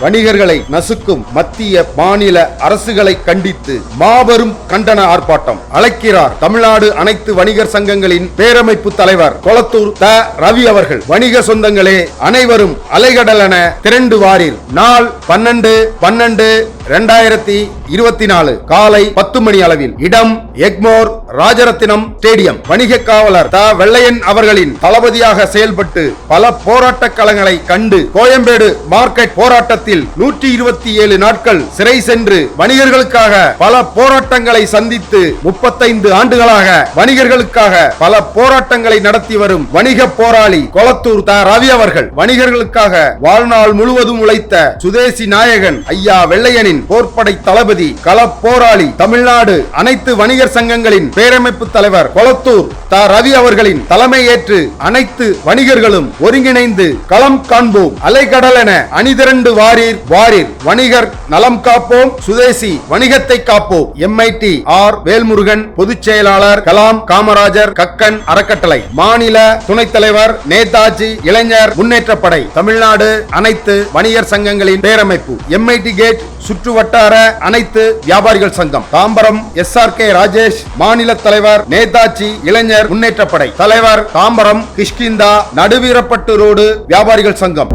வணிகர்களை நசுக்கும் மத்திய மாநில அரசுகளை கண்டித்து மாபெரும் கண்டன ஆர்ப்பாட்டம் அழைக்கிறார் தமிழ்நாடு அனைத்து வணிகர் சங்கங்களின் பேரமைப்பு தலைவர் கொளத்தூர் த. ரவி அவர்கள். வணிக சொந்தங்களே அனைவரும் அலைகடலென திரண்டு வாரீர். நாள் 12/12/2024 காலை 10 மணி அளவில். இடம் எக்மோர் ராஜரத்தினம் ஸ்டேடியம். வணிக காவலர் த. வெள்ளையன் அவர்களின் தளபதியாக செயல்பட்டு பல போராட்ட களங்களை கண்டு கோயம்பேடு மார்க்கெட் போராட்டத்தில் 127 நாட்கள் சிறை சென்று வணிகர்களுக்காக பல போராட்டங்களை சந்தித்து 35 ஆண்டுகளாக வணிகர்களுக்காக பல போராட்டங்களை நடத்தி வரும் வணிக போராளி கொளத்தூர் த. ரவி அவர்கள். வணிகர்களுக்காக வாழ்நாள் முழுவதும் உழைத்த சுதேசி நாயகன் ஐயா வெள்ளையனின் போர்ப்படை தளபதி கள போராளி தமிழ்நாடு அனைத்து வணிகர் சங்கங்களின் பேரமைப்பு தலைவர் கொளத்தூர் த. ரவி அவர்களின் தலைமை ஏற்று அனைத்து வணிகர்களும் ஒருங்கிணைந்து களம் காண்போம். அலைகடலென அணிதிரண்டு வாரீர் வாரீர். வணிகர் நலம் காப்போம், சுதேசி வணிகத்தை காப்போம். MIT R. வேல்முருகன், பொதுச் செயலாளர் கலாம் காமராஜர் கக்கன் அறக்கட்டளை. மாநில துணைத் தலைவர் நேதாஜி இளைஞர் முன்னேற்றப்படை. தமிழ்நாடு அனைத்து வணிகர் சங்கங்களின் பேரமைப்பு. MIT கேட் சுற்று வட்டார அனைத்து வியாபாரிகள் சங்கம். தாம்பரம் SRK ராஜேஷ், மாநில தலைவர் நேதாஜி இளைஞர் முன்னேற்றப்படை. தலைவர் தாம்பரம் கிஷ்கிந்தா நடுவீரப்பட்டு ரோடு வியாபாரிகள் சங்கம்.